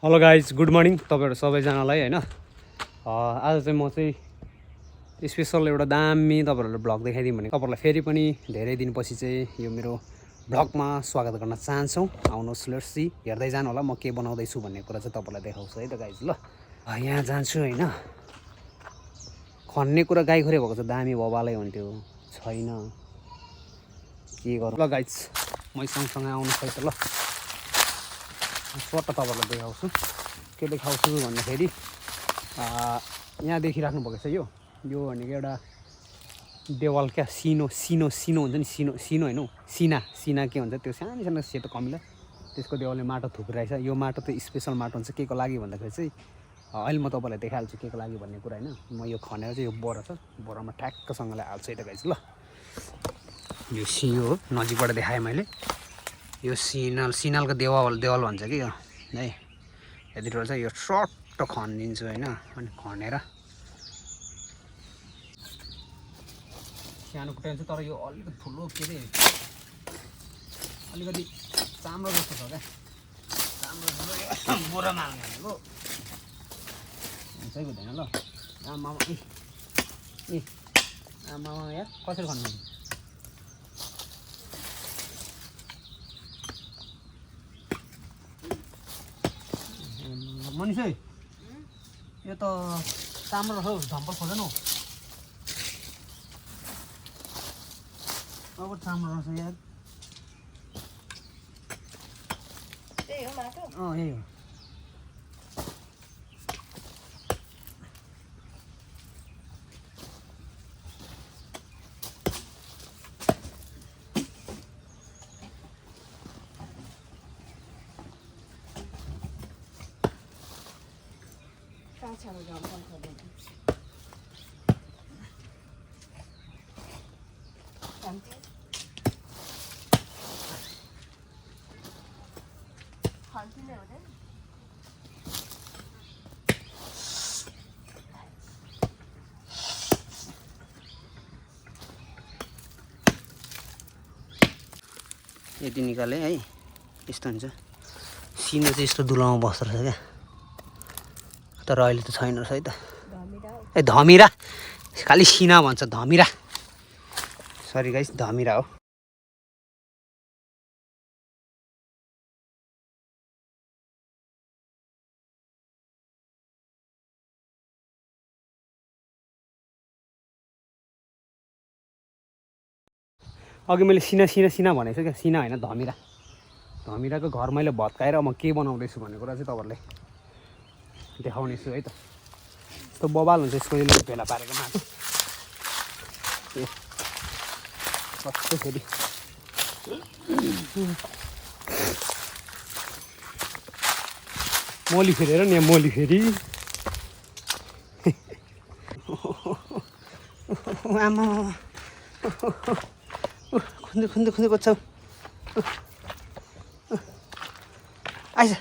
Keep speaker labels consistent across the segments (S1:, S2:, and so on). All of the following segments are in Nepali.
S1: हेलो गाइज गुड मर्निङ तपाईहरु सबैजनालाई हैन आज चाहिँ म चाहिँ स्पेशल एउटा दामी तपाईहरुलाई भ्लग देखाइदिउँ भने तपाईहरुलाई फेरि पनि धेरै दिनपछि चाहिँ यो मेरो भ्लगमा स्वागत गर्न चाहन्छु। आउनुहोस् लेट्स सी हेर्दै जानु होला म के बनाउँदै छु भन्ने कुरा चाहिँ तपाईहरुलाई देखाउँछु है त गाइज। ल यहाँ जान्छु हैन खन्ने कुरा गाईखोरे भएको चाहिँ दामी बबालै हुन्थ्यो छैन के गरौँ। ल गाइज मै सँगसँगै आउनुहोस् है त। ल छोटो तपाईहरुलाई देखाउँछु के देखाउँछु भन्दाखेरि यहाँ देखिराख्नु भएको छ यो भनेको एउटा देवाल क्या सिनो सिनो सिनो हुन्छ नि सिनो सिनो हैन सिना सिना के हुन्छ त्यो सानो सानो सेतो कमिला त्यसको देवालले माटो थुपिरहेछ। यो माटो त स्पेशल माटो हुन्छ के को लागि भन्दाखेरि चाहिँ अहिले म तपाईहरुलाई देखाइहाल्छु के को लागि भन्ने कुरा हैन। म यो खनेर चाहिँ यो बोरा छ बोरामा ठ्याक्कसँगले हाल्छु है त गाइस। ल यो सियो हो नजिकबाट देखाएँ मैले यो सिनालको देवाल भन्छ कि यो है यतिबाट चाहिँ यो सर्ट खनिदिन्छु हैन। अनि खनेर सानो कुटेर चाहिँ तर यो अलिकति ठुलो के अरे अलिकति चाम्रो जस्तो छ क्या चाम्रो जस्तो बोरामा हाल्ने भनेको हुन्छ हुँदैन। ल आमामा ए आमामा यार कसरी खन्नु मनिष है यो त चाम्रो रहेछ झम्पल खोजेन हौ अब चाम्रो रहेछ यार
S2: त्यही हो माटो
S1: यही हो।
S2: काँचामा झम्पल खोज्दैन खल्ती नै हुँदैन।
S1: यति निकालेँ है यस्तो हुन्छ सिनो चाहिँ यस्तो दुलाउमा बस्दो रहेछ क्या तर अहिले त छैन रहेछ है त। ए धमिरा खालि सिना भन्छ धमिरा सरी गाइस धमिरा हो। अघि मैले सिना सिना सिना भनेको छु क्या सिना होइन धमिरा धमिराको घर मैले भत्काएर म के बनाउँदैछु भन्ने कुरा चाहिँ तपाईँहरूलाई देखाउने छु है त। यस्तो बबाल हुन्छ यसको भेला पारेको माटो कस्तो फेरि मोली फेरेर नि यहाँ मोली फेरि आमा खुन्दै खुन्दै खुन्दै बच्चा आइज।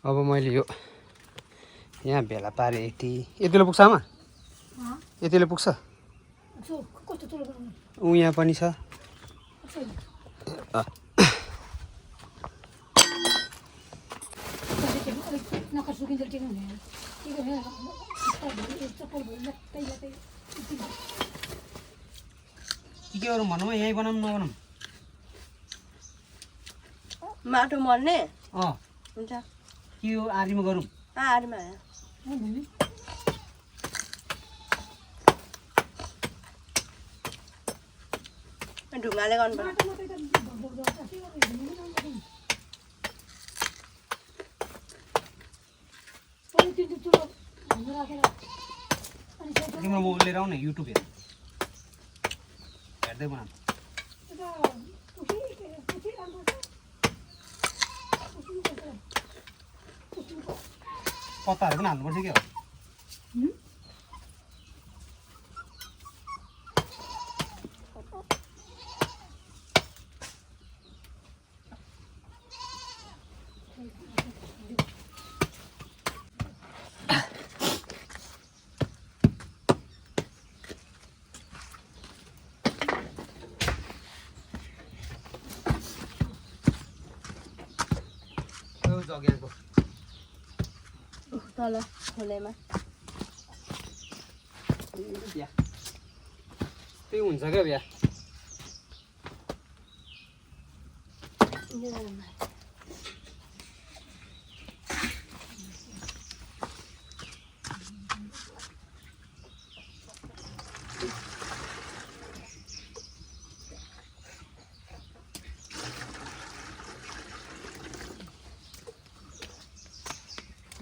S1: अब मैले यो यहाँ भेला पारेँ यतिले पुग्छ आमा यतिले पुग्छ ऊ यहाँ पनि छ के गरौँ भनौँ यहीँ बनाऊँ नबनाऊँ
S2: माटो मर्ने
S1: हुन्छ कि यो आरीमा गरौँ
S2: आरमा ढुङ्गाले गर्नुपर्छ।
S1: तिम्रो मोबाइल लिएर आऊ न युट्युब हेर्दै बनाऊ पत्ताहरू पनि हाल्नुपर्छ क्या लगेको
S2: तल खोलेमा
S1: बिहा त्यही हुन्छ क्या बिहा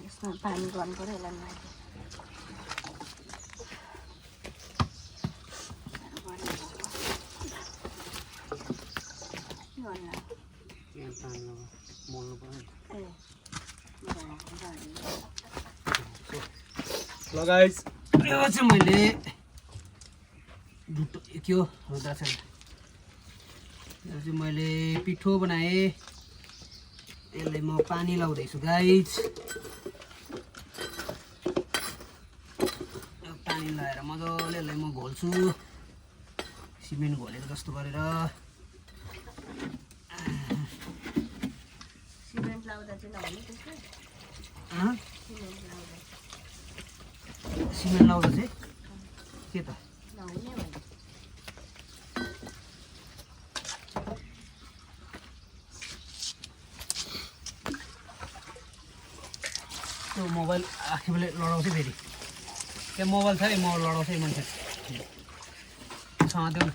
S2: यसमा पानी गर्नु पर्यो यसलाई माथि
S1: यहाँ पानी मोल्नु पर्यो ल गाइस यो चाहिँ मैले ढुट्टो के हो हुँदा छ यो चाहिँ मैले पिठो बनाएँ यसलाई म पानी लाउँदैछु गाइस पानी लगाएर मजाले यसलाई म घोल्छु सिमेन्ट घोलेको जस्तो गरेर
S2: सिमेन्ट लाउँदा चाहिँ नहुने त्यसमा
S1: सिमेन्ट लाउँदा चाहिँ के त
S2: नहुने भने
S1: त्यो मोबाइल आखिरले लडाउँछ फेरि त्यो मोबाइल छ है म लडाउँछ मान्छे सँग देऊ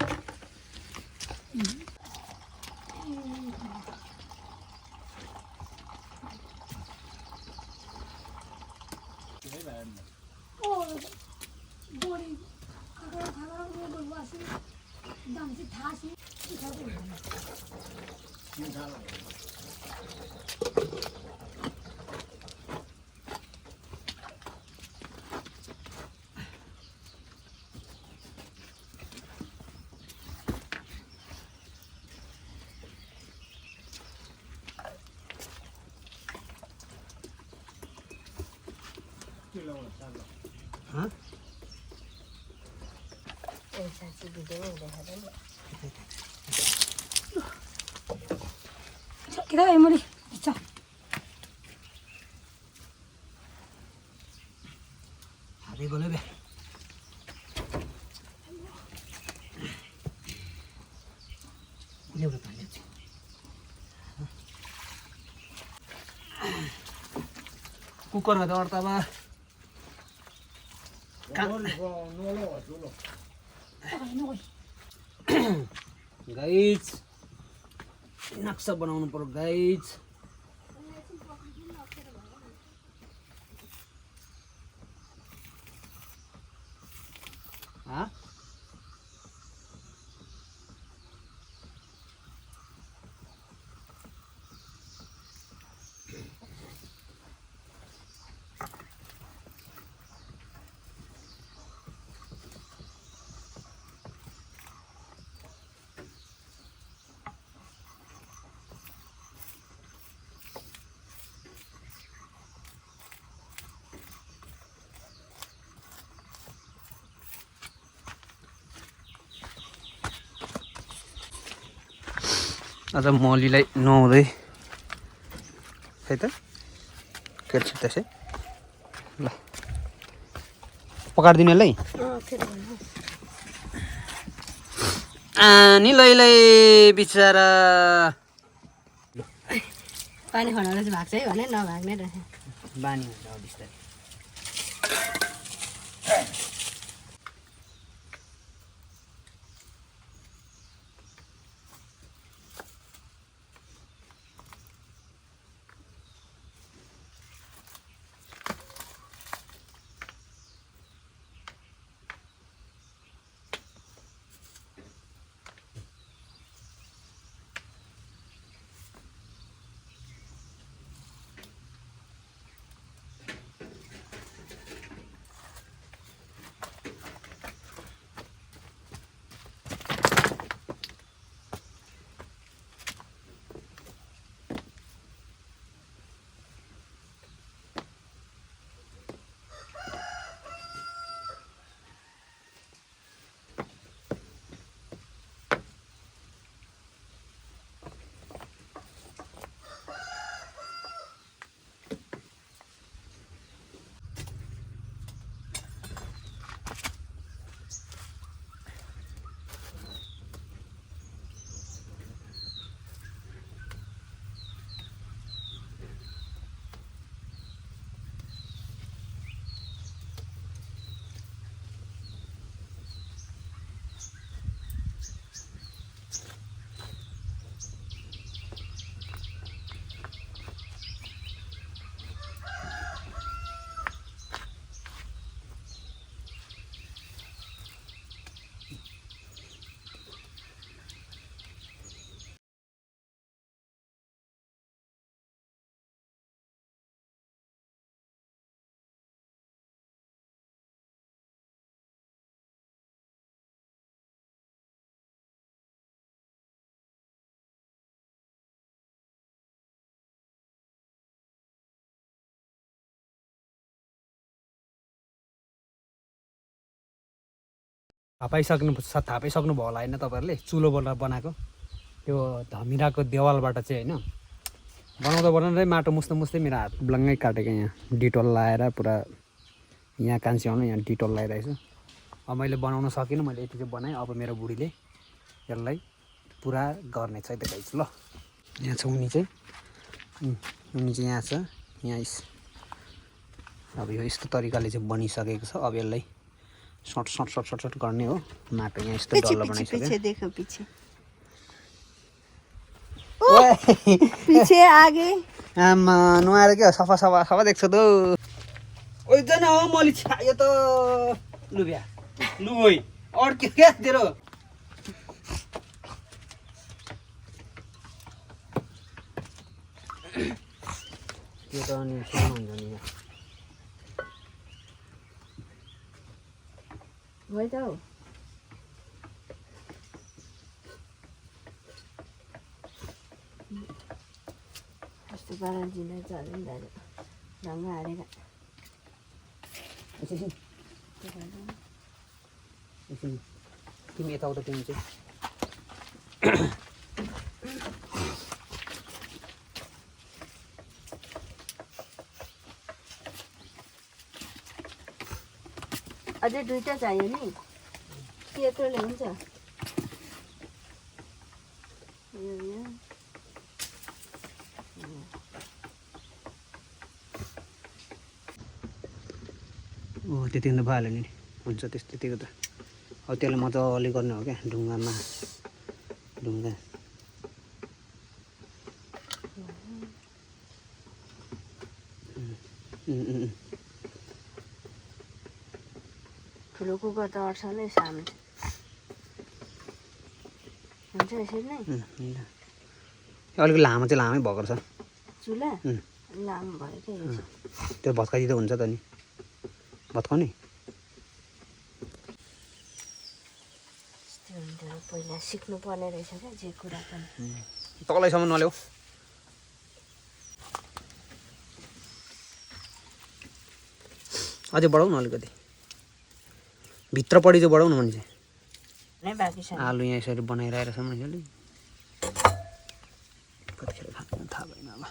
S1: हाँ
S2: ऐसा चाहिँ भिडियो हुँदैन
S3: kita ay muli isa
S1: हातै गल्यो बे ल्याउनु पानी कुकर गर्दा अर्थ अब गाइज नक्सा बनाउनु पर्यो गाइज हाँ आज मौलीलाई नुहाउँदै खै त केर्छु त्यसै ल पकाडिदिनु यसलाई नि लैलै बिचरा
S2: पानी खनाएर चाहिँ भाग्छ है भने नभाग्ने रहेछ
S1: बानी हुन्छ अब बिस्तारै थापाइसक्नु भयो होला होइन तपाईँहरूले चुलो बनाएको त्यो धमिराको देवालबाट चाहिँ होइन बनाउँदै माटो मुस्दै मेरो हात ब्लङ्गै काटेको यहाँ डिटोल लाएर पुरा यहाँ कान्छी आउनु यहाँ डिटोल लगाइरहेको छु अब मैले बनाउन सकिनँ मैले यति चाहिँ बनाएँ अब मेरो बुढीले यसलाई पुरा गर्नेछ है त गाइस ल यहाँ छ उनी चाहिँ यहाँ छ यहाँ अब यो यस्तो तरिकाले चाहिँ बनिसकेको छ अब यसलाई सर्ट गर्ने हो माटो यहाँ यस्तो डल्लो बनाइसक्यो
S2: पीछे आगे
S1: आमा नुहाएर क्या सफा देख्छ त ओइ जान हो मैले छायो त लु बिहा लु ओइ अड्क्यो क्या तेरो त्यो त अनि सानो हुन्छ नि
S2: वही त हो कस्तो पाराले जिना चल्यो नि दाजु ढङ्ग हालेर
S1: तिमी यताउता तिमी चाहिँ
S2: अझै दुईटा चाहियो नि के यत्रोले हुन्छ
S1: त्यति त भइहाल्यो नि हुन्छ त्यतिको त अब त्यसलाई मजाले गर्ने हो क्या ढुङ्गामा ढुङ्गा
S2: ठुलो कुकर त अट्छ नै सामने हुन्छ यसरी नै
S1: अलिक लामो चाहिँ लामै भएको छ
S2: चुला लामो भयो क्या
S1: त्यो भत्काइदिँदा हुन्छ त नि भत्काउने
S2: पहिला सिक्नु पर्ने रहेछ क्या जे कुरा पनि
S1: तलैसम्म नल्याऊ अझै बढाउ न अलिकति भित्रपट्टि चाहिँ बढाउ न मान्छे
S2: नै बाँकी छ
S1: आलु यहाँ यसरी बनाइरहेको छ मान्छेले कतिखेर खानु थाहा भएन अब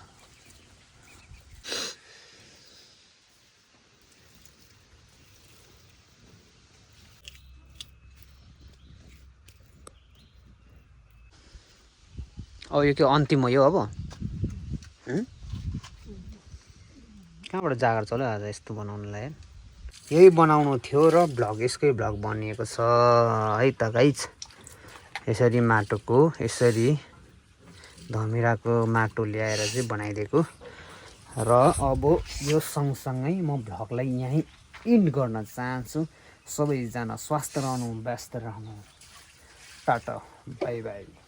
S1: अब यो के अन्तिम हो यो अब कहाँबाट जागर चल्यो आज यस्तो बनाउनुलाई यही बनाउनु थियो र यसकै भ्लग बनिएको छ है त गाइज यसरी माटोको यसरी धमिराको माटो ल्याएर चाहिँ बनाइदिएको र अब यो सँगसँगै म भ्लगलाई यहीँ इन्ड गर्न चाहन्छु सबैजना स्वस्थ रहनु व्यस्त रहनु टाटा बाई बाई